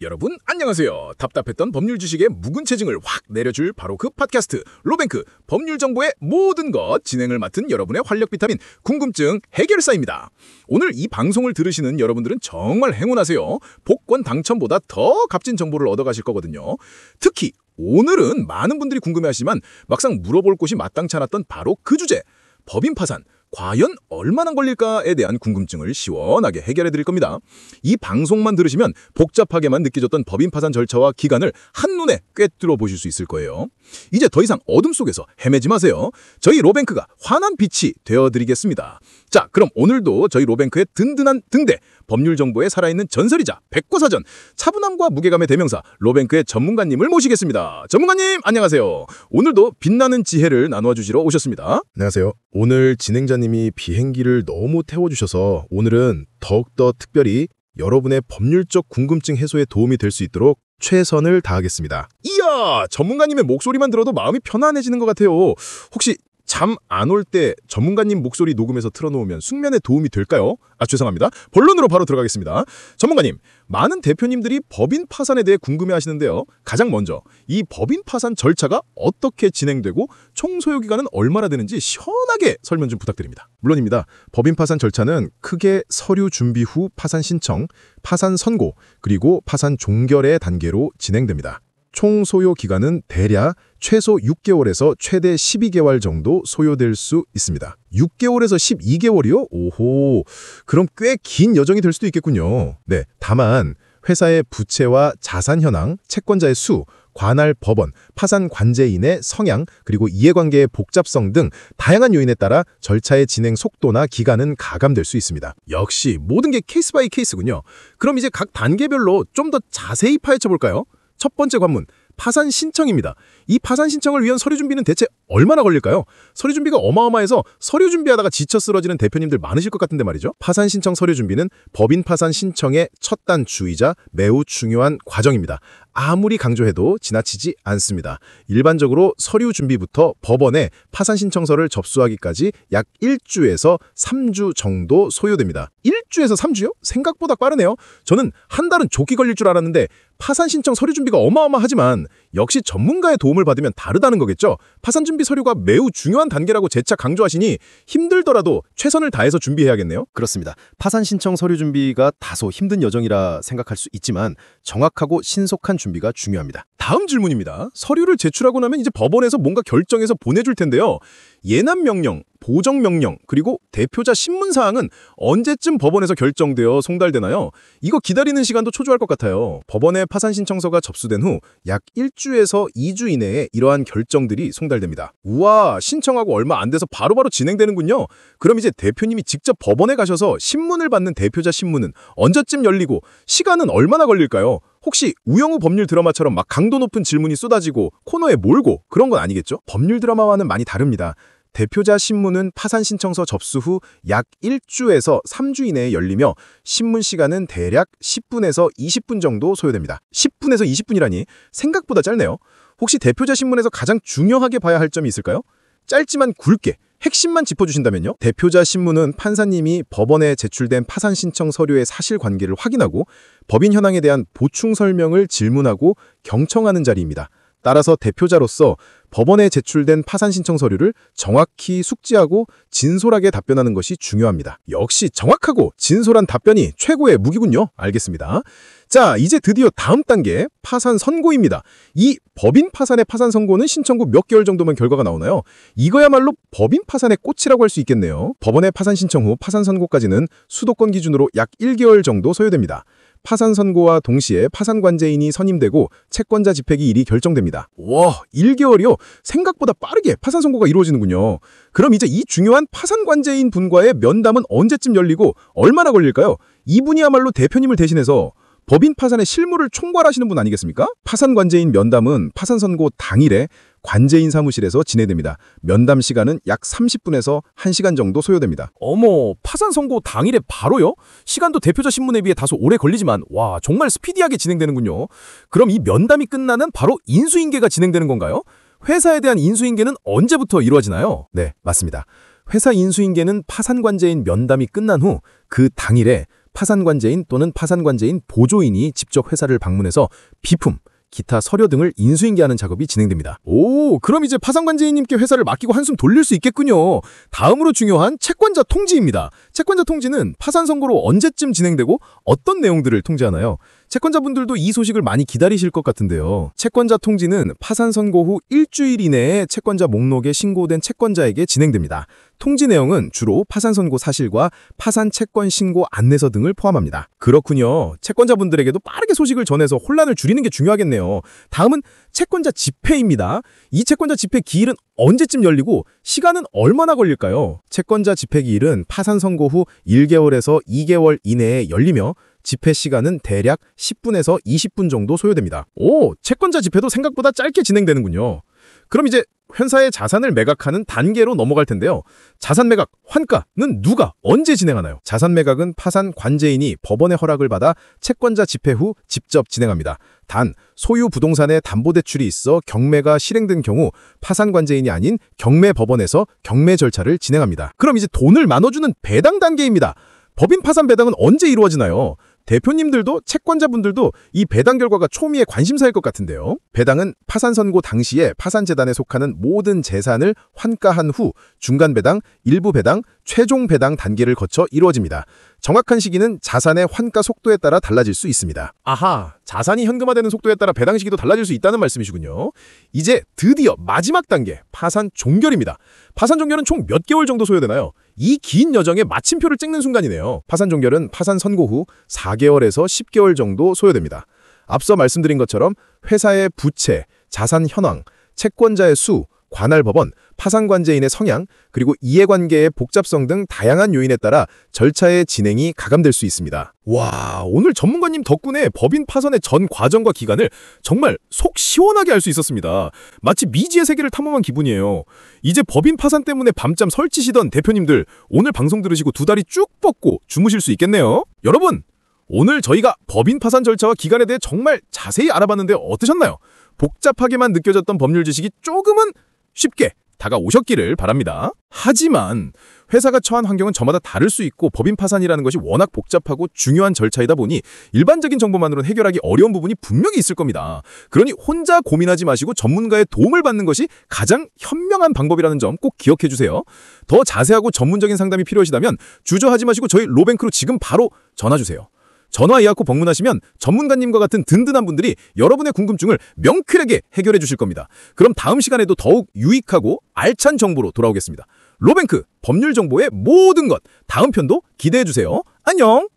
여러분 안녕하세요. 답답했던 법률 지식의 묵은 체증을 확 내려줄 바로 그 팟캐스트 로뱅크 법률 정보의 모든 것 진행을 맡은 여러분의 활력 비타민 궁금증 해결사입니다. 오늘 이 방송을 들으시는 여러분들은 정말 행운하세요. 복권 당첨보다 더 값진 정보를 얻어가실 거거든요. 특히 오늘은 많은 분들이 궁금해하시지만 막상 물어볼 곳이 마땅치 않았던 바로 그 주제, 법인 파산. 과연 얼마나 걸릴까에 대한 궁금증을 시원하게 해결해 드릴 겁니다. 이 방송만 들으시면 복잡하게만 느껴졌던 법인 파산 절차와 기간을 한눈에 꿰뚫어 보실 수 있을 거예요. 이제 더 이상 어둠 속에서 헤매지 마세요. 저희 로뱅크가 환한 빛이 되어드리겠습니다. 자, 그럼 오늘도 저희 로뱅크의 든든한 등대, 법률 정보에 살아있는 전설이자 백과사전, 차분함과 무게감의 대명사 로뱅크의 전문가님을 모시겠습니다. 전문가님 안녕하세요. 오늘도 빛나는 지혜를 나누어 주시러 오셨습니다. 안녕하세요. 오늘 진행자님이 비행기를 너무 태워주셔서 오늘은 더욱더 특별히 여러분의 법률적 궁금증 해소에 도움이 될 수 있도록 최선을 다하겠습니다. 이야, 전문가님의 목소리만 들어도 마음이 편안해지는 것 같아요. 혹시 잠 안 올 때 전문가님 목소리 녹음해서 틀어놓으면 숙면에 도움이 될까요? 죄송합니다. 본론으로 바로 들어가겠습니다. 전문가님, 많은 대표님들이 법인 파산에 대해 궁금해하시는데요. 가장 먼저 이 법인 파산 절차가 어떻게 진행되고 총 소요 기간은 얼마나 되는지 시원하게 설명 좀 부탁드립니다. 물론입니다. 법인 파산 절차는 크게 서류 준비 후 파산 신청, 파산 선고, 그리고 파산 종결의 단계로 진행됩니다. 총 소요 기간은 대략 최소 6개월에서 최대 12개월 정도 소요될 수 있습니다. 6개월에서 12개월이요? 오호, 그럼 꽤 긴 여정이 될 수도 있겠군요. 네, 다만 회사의 부채와 자산 현황, 채권자의 수, 관할 법원, 파산 관제인의 성향, 그리고 이해관계의 복잡성 등 다양한 요인에 따라 절차의 진행 속도나 기간은 가감될 수 있습니다. 역시 모든 게 케이스 바이 케이스군요. 그럼 이제 각 단계별로 좀 더 자세히 파헤쳐 볼까요? 첫 번째 관문, 파산 신청입니다. 이 파산 신청을 위한 서류 준비는 대체 얼마나 걸릴까요? 서류 준비가 어마어마해서 서류 준비하다가 지쳐 쓰러지는 대표님들 많으실 것 같은데 말이죠. 파산 신청 서류 준비는 법인 파산 신청의 첫 단추이자 매우 중요한 과정입니다. 아무리 강조해도 지나치지 않습니다. 일반적으로 서류 준비부터 법원에 파산 신청서를 접수하기까지 약 1주에서 3주 정도 소요됩니다. 1주에서 3주요? 생각보다 빠르네요. 저는 한 달은 조기 걸릴 줄 알았는데 파산 신청 서류 준비가 어마어마하지만 역시 전문가의 도움을 받으면 다르다는 거겠죠. 파산 준비 서류가 매우 중요한 단계라고 재차 강조하시니 힘들더라도 최선을 다해서 준비해야겠네요. 그렇습니다. 파산 신청 서류 준비가 다소 힘든 여정이라 생각할 수 있지만 정확하고 신속한 준비가 중요합니다. 다음 질문입니다. 서류를 제출하고 나면 이제 법원에서 뭔가 결정해서 보내줄 텐데요. 예납 명령, 보정 명령, 그리고 대표자 신문 사항은 언제쯤 법원에서 결정되어 송달되나요? 이거 기다리는 시간도 초조할 것 같아요. 법원에 파산 신청서가 접수된 후 약 1주에서 2주 이내에 이러한 결정들이 송달됩니다. 우와, 신청하고 얼마 안 돼서 바로바로 진행되는군요. 그럼 이제 대표님이 직접 법원에 가셔서 신문을 받는 대표자 신문은 언제쯤 열리고 시간은 얼마나 걸릴까요? 혹시 우영우 법률 드라마처럼 막 강도 높은 질문이 쏟아지고 코너에 몰고 그런 건 아니겠죠? 법률 드라마와는 많이 다릅니다. 대표자 신문은 파산 신청서 접수 후 약 1주에서 3주 이내에 열리며 신문 시간은 대략 10분에서 20분 정도 소요됩니다. 10분에서 20분이라니 생각보다 짧네요. 혹시 대표자 신문에서 가장 중요하게 봐야 할 점이 있을까요? 짧지만 굵게 핵심만 짚어주신다면요. 대표자 신문은 판사님이 법원에 제출된 파산 신청 서류의 사실관계를 확인하고 법인 현황에 대한 보충 설명을 질문하고 경청하는 자리입니다. 따라서 대표자로서 법원에 제출된 파산 신청 서류를 정확히 숙지하고 진솔하게 답변하는 것이 중요합니다. 역시 정확하고 진솔한 답변이 최고의 무기군요. 알겠습니다. 자, 이제 드디어 다음 단계 파산 선고입니다. 이 법인 파산의 파산 선고는 신청 후 몇 개월 정도면 결과가 나오나요? 이거야말로 법인 파산의 꽃이라고 할 수 있겠네요. 법원의 파산 신청 후 파산 선고까지는 수도권 기준으로 약 1개월 정도 소요됩니다. 파산 선고와 동시에 파산 관제인이 선임되고 채권자 집행기일이 결정됩니다. 와, 1개월이요? 생각보다 빠르게 파산 선고가 이루어지는군요. 그럼 이제 이 중요한 파산 관제인 분과의 면담은 언제쯤 열리고 얼마나 걸릴까요? 이분이야말로 대표님을 대신해서 법인 파산의 실무를 총괄하시는 분 아니겠습니까? 파산 관제인 면담은 파산 선고 당일에 관제인 사무실에서 진행됩니다. 면담 시간은 약 30분에서 1시간 정도 소요됩니다. 어머, 파산 선고 당일에 바로요? 시간도 대표자 신문에 비해 다소 오래 걸리지만 와, 정말 스피디하게 진행되는군요. 그럼 이 면담이 끝나면 바로 인수인계가 진행되는 건가요? 회사에 대한 인수인계는 언제부터 이루어지나요? 네, 맞습니다. 회사 인수인계는 파산 관제인 면담이 끝난 후 그 당일에 파산관제인 또는 파산관제인 보조인이 직접 회사를 방문해서 비품, 기타 서류 등을 인수인계하는 작업이 진행됩니다. 오, 그럼 이제 파산관제인님께 회사를 맡기고 한숨 돌릴 수 있겠군요. 다음으로 중요한 채권자 통지입니다. 채권자 통지는 파산 선고로 언제쯤 진행되고 어떤 내용들을 통지하나요? 채권자분들도 이 소식을 많이 기다리실 것 같은데요. 채권자 통지는 파산 선고 후 일주일 이내에 채권자 목록에 신고된 채권자에게 진행됩니다. 통지 내용은 주로 파산 선고 사실과 파산 채권 신고 안내서 등을 포함합니다. 그렇군요. 채권자분들에게도 빠르게 소식을 전해서 혼란을 줄이는 게 중요하겠네요. 다음은 채권자 집회입니다. 이 채권자 집회 기일은 언제쯤 열리고 시간은 얼마나 걸릴까요? 채권자 집회 기일은 파산 선고 후 1개월에서 2개월 이내에 열리며 집회 시간은 대략 10분에서 20분 정도 소요됩니다. 오, 채권자 집회도 생각보다 짧게 진행되는군요. 그럼 이제 회사의 자산을 매각하는 단계로 넘어갈 텐데요. 자산 매각, 환가는 누가 언제 진행하나요? 자산 매각은 파산 관제인이 법원의 허락을 받아 채권자 집회 후 직접 진행합니다. 단, 소유 부동산에 담보대출이 있어 경매가 실행된 경우 파산 관제인이 아닌 경매 법원에서 경매 절차를 진행합니다. 그럼 이제 돈을 나눠주는 배당 단계입니다. 법인 파산 배당은 언제 이루어지나요? 대표님들도 채권자분들도 이 배당 결과가 초미의 관심사일 것 같은데요. 배당은 파산 선고 당시에 파산재단에 속하는 모든 재산을 환가한 후 중간 배당, 일부 배당, 최종 배당 단계를 거쳐 이루어집니다. 정확한 시기는 자산의 환가 속도에 따라 달라질 수 있습니다. 아하, 자산이 현금화되는 속도에 따라 배당 시기도 달라질 수 있다는 말씀이시군요. 이제 드디어 마지막 단계, 파산 종결입니다. 파산 종결은 총 몇 개월 정도 소요되나요? 이 긴 여정에 마침표를 찍는 순간이네요. 파산 종결은 파산 선고 후 4개월에서 10개월 정도 소요됩니다. 앞서 말씀드린 것처럼 회사의 부채, 자산 현황, 채권자의 수, 관할 법원, 파산관제인의 성향, 그리고 이해관계의 복잡성 등 다양한 요인에 따라 절차의 진행이 가감될 수 있습니다. 와, 오늘 전문가님 덕분에 법인 파산의 전 과정과 기간을 정말 속 시원하게 알 수 있었습니다. 마치 미지의 세계를 탐험한 기분이에요. 이제 법인 파산 때문에 밤잠 설치시던 대표님들, 오늘 방송 들으시고 두 다리 쭉 뻗고 주무실 수 있겠네요. 여러분, 오늘 저희가 법인 파산 절차와 기간에 대해 정말 자세히 알아봤는데 어떠셨나요? 복잡하게만 느껴졌던 법률 지식이 조금은 쉽게 다가오셨기를 바랍니다. 하지만 회사가 처한 환경은 저마다 다를 수 있고 법인 파산이라는 것이 워낙 복잡하고 중요한 절차이다 보니 일반적인 정보만으로는 해결하기 어려운 부분이 분명히 있을 겁니다. 그러니 혼자 고민하지 마시고 전문가의 도움을 받는 것이 가장 현명한 방법이라는 점 꼭 기억해 주세요. 더 자세하고 전문적인 상담이 필요하시다면 주저하지 마시고 저희 로뱅크로 지금 바로 전화 주세요. 전화 예약 후 방문하시면 전문가님과 같은 든든한 분들이 여러분의 궁금증을 명쾌하게 해결해 주실 겁니다. 그럼 다음 시간에도 더욱 유익하고 알찬 정보로 돌아오겠습니다. 로뱅크, 법률 정보의 모든 것, 다음 편도 기대해 주세요. 안녕!